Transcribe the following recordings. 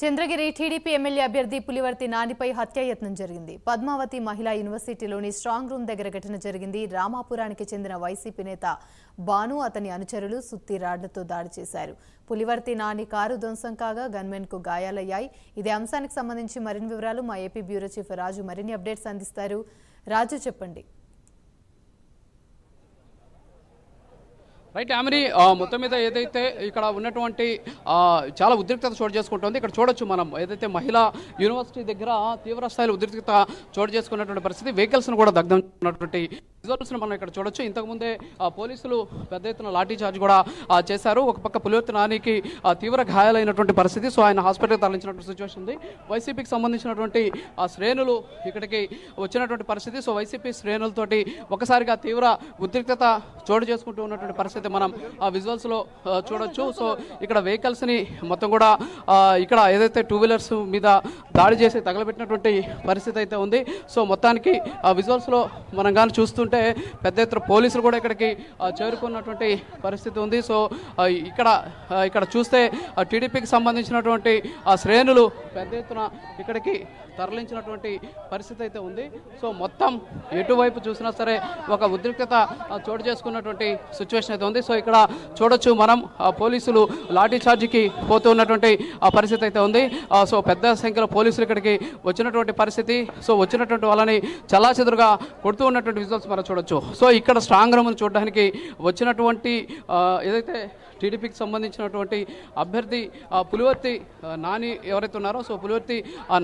Chandragiri TDP MLA అభ్యర్థి పులివర్తి నానిపై హత్యాయత్నం జరిగింది. పద్మావతి మహిళా యూనివర్సిటీలోని స్ట్రాంగ్ రూమ్ దగ్గర ఘటన జరిగింది. రామాపురానికి చెందిన వైసీపీ నేత బాను అతని అనుచరులు సుత్తి రాడ్లతో దాడి చేశారు. పులివర్తి నాని కారు ధ్వంసం కాగా గన్మెన్ కు గాయాలయ్యాయి. ఇదే అంశానికి సంబంధించి మరిన్ని వివరాలు మా ఏపీ బ్యూరో చీఫ్ రాజు మరిన్ని అప్డేట్స్ అందిస్తారు. రాజు చెప్పండి. రైట్ ఆమెని మొత్తం మీద ఏదైతే ఇక్కడ ఉన్నటువంటి చాలా ఉద్రిక్తత చోటు చేసుకుంటుంది. ఇక్కడ చూడొచ్చు మనం ఏదైతే మహిళా యూనివర్సిటీ దగ్గర తీవ్ర స్థాయిలో ఉద్రిక్తత చోటు చేసుకున్నటువంటి పరిస్థితి, వెహికల్స్ను కూడా దగ్ధం ఉన్నటువంటి విజువల్స్ను మనం ఇక్కడ చూడొచ్చు. ఇంతకుముందే పోలీసులు పెద్ద ఎత్తున లాఠీ చార్జ్ కూడా చేశారు. ఒక పక్క పులివర్తి నానికి తీవ్ర గాయాలైనటువంటి పరిస్థితి. సో ఆయన హాస్పిటల్కి తరలించినటువంటి సిచ్యువేషన్ ఉంది. వైసీపీకి సంబంధించినటువంటి శ్రేణులు ఇక్కడికి వచ్చినటువంటి పరిస్థితి. సో వైసీపీ శ్రేణులతోటి ఒకసారిగా తీవ్ర ఉద్రిక్తత చోటు చేసుకుంటూ ఉన్నటువంటి పరిస్థితి మనం ఆ విజువల్స్లో చూడొచ్చు. సో ఇక్కడ వెహికల్స్ని మొత్తం కూడా ఇక్కడ ఏదైతే టూ వీలర్స్ మీద దాడి చేసి తగలబెట్టినటువంటి పరిస్థితి అయితే ఉంది. సో మొత్తానికి ఆ విజువల్స్లో మనం కానీ చూస్తుంటే పెద్ద ఎత్తున పోలీసులు కూడా ఇక్కడికి చేరుకున్నటువంటి పరిస్థితి ఉంది. సో ఇక్కడ చూస్తే టీడీపీకి సంబంధించినటువంటి ఆ శ్రేణులు పెద్ద ఎత్తున ఇక్కడికి తరలించినటువంటి పరిస్థితి అయితే ఉంది. సో మొత్తం ఎటువైపు చూసినా సరే ఒక ఉద్రిక్తత చోటు చేసుకున్నటువంటి సిచ్యువేషన్ అయితే ఉంది. సో ఇక్కడ చూడొచ్చు మనం పోలీసులు లాఠీ చార్జికి పోతూ ఉన్నటువంటి పరిస్థితి అయితే ఉంది. సో పెద్ద సంఖ్యలో పోలీసులు ఇక్కడికి వచ్చినటువంటి పరిస్థితి. సో వచ్చినటువంటి వాళ్ళని చల్లాచెదురుగా కొడుతూ ఉన్నటువంటి విజువల్స్ మనం చూడొచ్చు. సో ఇక్కడ స్ట్రాంగ్ రూమ్ను చూడడానికి వచ్చినటువంటి ఏదైతే టీడీపీకి సంబంధించినటువంటి అభ్యర్థి పులివర్తి నాని ఎవరైతే ఉన్నారో, సో పులివర్తి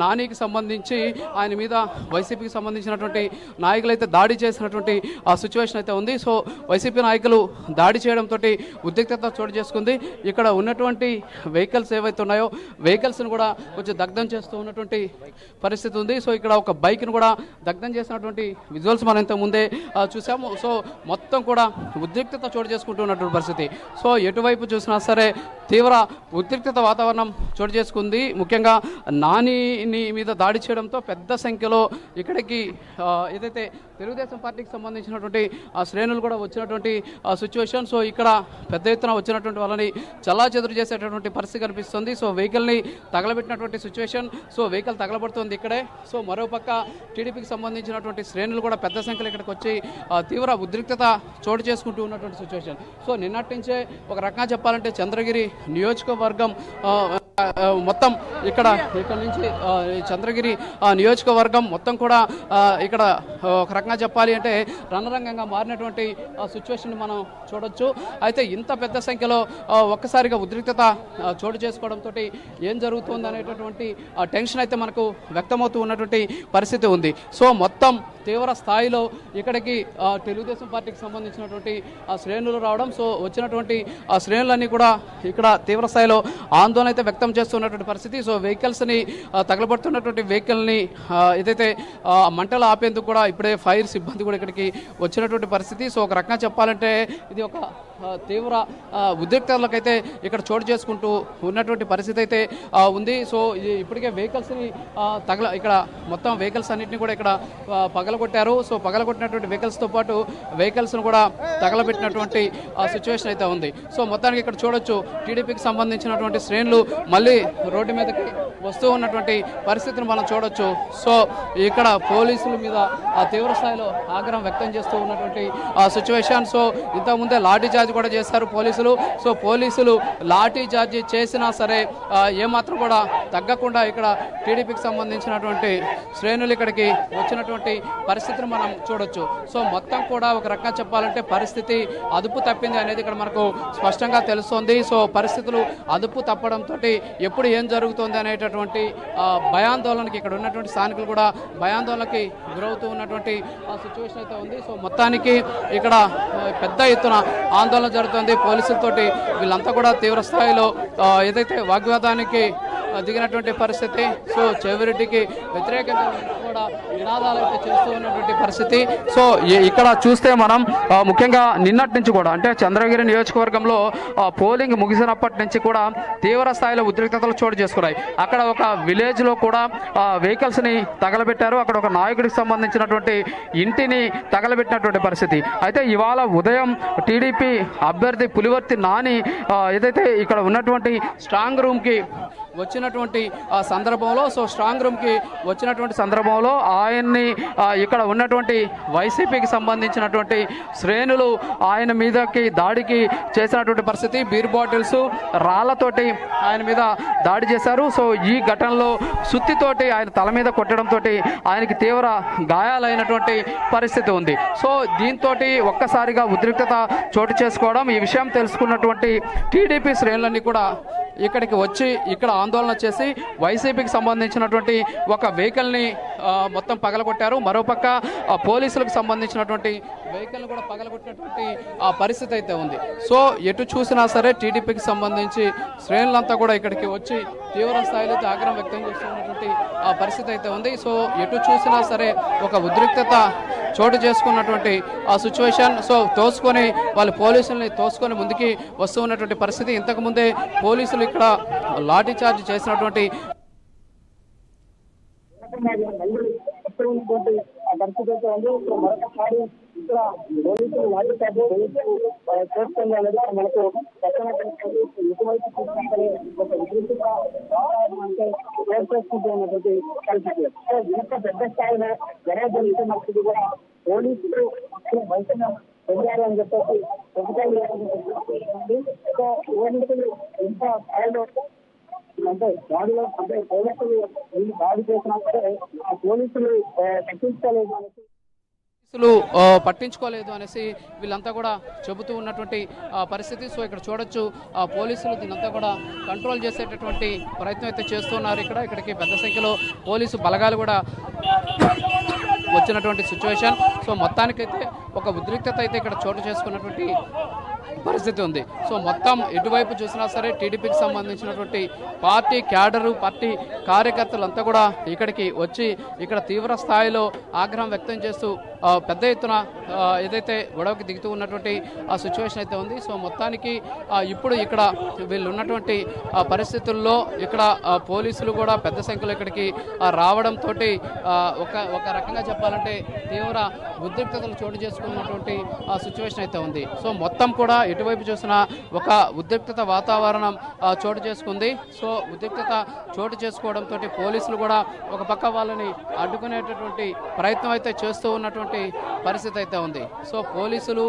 నానికి సంబంధించి ఆయన మీద వైసీపీకి సంబంధించినటువంటి నాయకులు అయితే దాడి చేసినటువంటి సిచ్యువేషన్ అయితే ఉంది. సో వైసీపీ నాయకులు దాడి చేయడంతో ఉద్రిక్తత చోటు చేసుకుంది. ఇక్కడ ఉన్నటువంటి వెహికల్స్ ఏవైతే ఉన్నాయో వెహికల్స్ను కూడా కొంచెం దగ్ధం చేస్తూ ఉన్నటువంటి పరిస్థితి ఉంది. సో ఇక్కడ ఒక బైక్ను కూడా దగ్ధం చేసినటువంటి విజువల్స్ మనం ఇంతకు ముందే చూసాము. సో మొత్తం కూడా ఉద్రిక్తత చోటు చేసుకుంటూ ఉన్నటువంటి పరిస్థితి. సో వైపు చూసినా సరే తీవ్ర ఉద్రిక్తత వాతావరణం చోటు చేసుకుంది. ముఖ్యంగా నానిని మీద దాడి చేయడంతో పెద్ద సంఖ్యలో ఇక్కడికి ఏదైతే తెలుగుదేశం పార్టీకి సంబంధించినటువంటి శ్రేణులు కూడా వచ్చినటువంటి సిచ్యువేషన్. సో ఇక్కడ పెద్ద ఎత్తున వచ్చినటువంటి వాళ్ళని చల్లాచెదురు చేసేటటువంటి పరిస్థితి కనిపిస్తుంది. సో వెహికల్ని తగలబెట్టినటువంటి సిచ్యువేషన్. సో వెహికల్ తగలబడుతుంది ఇక్కడే. సో మరోపక్క టీడీపీకి సంబంధించినటువంటి శ్రేణులు కూడా పెద్ద సంఖ్యలో ఇక్కడికి వచ్చి తీవ్ర ఉద్రిక్తత చోటు చేసుకుంటూ ఉన్నటువంటి సిచ్యువేషన్. సో నిన్నటి నుంచే ఒక రకంగా చెప్పాలంటే చంద్రగిరి నియోజకవర్గం మొత్తం ఇక్కడ నుంచి చంద్రగిరి నియోజకవర్గం మొత్తం కూడా ఇక్కడ ఒక రకంగా చెప్పాలి అంటే రణరంగంగా మారినటువంటి సిచ్యువేషన్ మనం చూడొచ్చు. అయితే ఇంత పెద్ద సంఖ్యలో ఒక్కసారిగా ఉద్రిక్తత చోటు చేసుకోవడంతో ఏం జరుగుతుంది అనేటటువంటి టెన్షన్ అయితే మనకు వ్యక్తమవుతూ ఉన్నటువంటి పరిస్థితి ఉంది. సో మొత్తం తీవ్ర స్థాయిలో ఇక్కడికి తెలుగుదేశం పార్టీకి సంబంధించినటువంటి శ్రేణులు రావడం, సో వచ్చినటువంటి ఆ శ్రేణులన్నీ కూడా ఇక్కడ తీవ్ర స్థాయిలో ఆందోళన అయితే వ్యక్తం చేస్తున్నటువంటి పరిస్థితి. సో వెహికల్స్ని తగలబడుతున్నటువంటి వెహికల్ని ఏదైతే మంటలు ఆపేందుకు కూడా ఇప్పుడే ఫైర్ సిబ్బంది కూడా ఇక్కడికి వచ్చినటువంటి పరిస్థితి. సో ఒక రకంగా చెప్పాలంటే ఇది ఒక తీవ్ర ఉద్రిక్తతలకైతే ఇక్కడ చోటు చేసుకుంటూ ఉన్నటువంటి పరిస్థితి అయితే ఉంది. సో ఇప్పటికే వెహికల్స్ని ఇక్కడ మొత్తం వెహికల్స్ అన్నింటినీ కూడా ఇక్కడ పగలగొట్టారు. సో పగలగొట్టినటువంటి వెహికల్స్తో పాటు వెహికల్స్ను కూడా తగలబెట్టినటువంటి సిచ్యువేషన్ అయితే ఉంది. సో మొత్తానికి ఇక్కడ చూడొచ్చు టీడీపీకి సంబంధించినటువంటి శ్రేణులు మళ్ళీ రోడ్డు మీదకి వస్తూ ఉన్నటువంటి పరిస్థితిని మనం చూడొచ్చు. సో ఇక్కడ పోలీసుల మీద తీవ్ర స్థాయిలో ఆగ్రహం వ్యక్తం చేస్తూ ఉన్నటువంటి సిచ్యువేషన్. సో ఇంతకుముందే లాఠీ చార్జ్ కూడా చేశారు పోలీసులు. సో పోలీసులు లాఠీ చార్జీ చేసినా సరే ఏమాత్రం కూడా తగ్గకుండా ఇక్కడ టీడీపీకి సంబంధించినటువంటి శ్రేణులు ఇక్కడికి వచ్చినటువంటి పరిస్థితిని మనం చూడొచ్చు. సో మొత్తం కూడా ఒక రకంగా చెప్పాలంటే పరిస్థితి అదుపు తప్పింది అనేది ఇక్కడ మనకు స్పష్టంగా తెలుస్తోంది. సో పరిస్థితులు అదుపు తప్పడంతో ఎప్పుడు ఏం జరుగుతుంది అనేటటువంటి భయాందోళనకి ఇక్కడ ఉన్నటువంటి స్థానికులు కూడా భయాందోళనకి గురవుతూ ఉన్నటువంటి సిచ్యువేషన్ అయితే ఉంది. సో మొత్తానికి ఇక్కడ పెద్ద ఎత్తున ఆందోళన జరుగుతుంది పోలీసులతోటి. వీళ్ళంతా కూడా తీవ్ర స్థాయిలో ఏదైతే వాగ్వాదానికి దిగినటువంటి పరిస్థితి. సో చెవిరెడ్డికి వ్యతిరేకంగా కూడా నినాదాలు అయితే చేస్తూ ఉన్నటువంటి పరిస్థితి. సో ఇక్కడ చూస్తే మనం ముఖ్యంగా నిన్నటి నుంచి కూడా అంటే చంద్రగిరి నియోజకవర్గంలో పోలింగ్ ముగిసినప్పటి నుంచి కూడా తీవ్ర స్థాయిలో ఉద్రిక్తతలు చోటు చేసుకున్నాయి. అక్కడ ఒక విలేజ్లో కూడా వెహికల్స్ని తగలబెట్టారు. అక్కడ ఒక నాయకుడికి సంబంధించినటువంటి ఇంటిని తగలబెట్టినటువంటి పరిస్థితి. అయితే ఇవాళ ఉదయం టీడీపీ అభ్యర్థి పులివర్తి నాని ఏదైతే ఇక్కడ ఉన్నటువంటి స్ట్రాంగ్ రూమ్కి వచ్చినటువంటి సందర్భంలో సో స్ట్రాంగ్ రూమ్కి వచ్చినటువంటి సందర్భంలో ఆయన్ని ఇక్కడ ఉన్నటువంటి వైసీపీకి సంబంధించినటువంటి శ్రేణులు ఆయన మీదకి దాడికి చేసినటువంటి పరిస్థితి. బీర్ బాటిల్స్ రాళ్లతోటి ఆయన మీద దాడి చేశారు. సో ఈ ఘటనలో సుత్తితోటి ఆయన తల మీద కొట్టడంతో ఆయనకి తీవ్ర గాయాలైనటువంటి పరిస్థితి ఉంది. సో దీంతో ఒక్కసారిగా ఉద్రిక్తత చోటు చేసుకోవడం, ఈ విషయం తెలుసుకున్నటువంటి టీడీపీ శ్రేణులన్నీ కూడా ఇక్కడికి వచ్చి ఇక్కడ ఆందోళన చేసి వైసీపీకి సంబంధించినటువంటి ఒక వెహికల్ని మొత్తం పగలగొట్టారు. మరోపక్క పోలీసులకు సంబంధించినటువంటి వెహికల్ని కూడా పగలగొట్టినటువంటి పరిస్థితి అయితే ఉంది. సో ఎటు చూసినా సరే టీడీపీకి సంబంధించి శ్రేణులంతా కూడా ఇక్కడికి వచ్చి తీవ్ర స్థాయిలో ఆగ్రహం వ్యక్తం చేస్తున్నటువంటి పరిస్థితి అయితే ఉంది. సో ఎటు చూసినా సరే ఒక ఉద్రిక్తత చోటు చేసుకున్నటువంటి ఆ సిచ్యువేషన్. సో తోసుకొని వాళ్ళు పోలీసుల్ని తోసుకొని ముందుకి వస్తూ ఉన్నటువంటి పరిస్థితి. ఇంతకుముందే పోలీసులు ఇక్కడ లాఠీ చార్జ్ చేసినటువంటి పరిస్థితి అయితే ఉంది. మరొకసారి ఇక్కడ పోలీసులు లాఠీ చార్జ్ చేస్తుందనేది మనకు ఎటువైపు చూసుకుంటే ఒక విధంగా ఏర్పడుతుంది అన్నటువంటి పరిస్థితి. సో ఇంత పెద్ద స్థాయిలో గొడవ జరుగుతున్నప్పుడు కూడా పోలీసులు వైద్యం పొందారు అని చెప్పేసి సో పోలీసులు ఇంత స్థాయిలో అంటే దాడిలో అంటే పోలీసులు దాడి చేసినా సరే ఆ పోలీసులు పట్టించుకోలేదు అనేసి పట్టించుకోలేదు అనేసి వీళ్ళంతా కూడా చెబుతూ ఉన్నటువంటి పరిస్థితి. సో ఇక్కడ చూడొచ్చు పోలీసులు దీనంతా కూడా కంట్రోల్ చేసేటటువంటి ప్రయత్నం అయితే చేస్తున్నారు. ఇక్కడికి పెద్ద సంఖ్యలో పోలీసు బలగాలు కూడా వచ్చినటువంటి సిచ్యువేషన్. సో మొత్తానికైతే ఒక ఉద్రిక్తత అయితే ఇక్కడ చోటు చేసుకున్నటువంటి పరిస్థితి ఉంది. సో మొత్తం ఎటువైపు చూసినా సరే టీడీపీకి సంబంధించినటువంటి పార్టీ క్యాడరు, పార్టీ కార్యకర్తలంతా కూడా ఇక్కడికి వచ్చి ఇక్కడ తీవ్ర స్థాయిలో ఆగ్రహం వ్యక్తం చేస్తూ పెద్ద ఎత్తున ఏదైతే గొడవకి దిగుతూ ఉన్నటువంటి ఆ సిచ్యువేషన్ అయితే ఉంది. సో మొత్తానికి ఇప్పుడు ఇక్కడ వీళ్ళు ఉన్నటువంటి పరిస్థితుల్లో ఇక్కడ పోలీసులు కూడా పెద్ద సంఖ్యలో ఇక్కడికి రావడంతో ఒక రకంగా చెప్పాలంటే తీవ్ర ఉద్రిక్తతలు చోటు చేసుకున్నటువంటి ఆ సిచ్యువేషన్ అయితే ఉంది. సో మొత్తం కూడా ఎటువైపు చూసినా ఒక ఉద్రిక్తత వాతావరణం చోటు చేసుకుంది. సో ఉద్రిక్తత చోటు చేసుకోవడంతో పోలీసులు కూడా ఒక పక్క వాళ్ళని అడ్డుకునేటటువంటి ప్రయత్నం అయితే చేస్తూ ఉన్నటువంటి పరిస్థితి అయితే ఉంది. సో పోలీసులు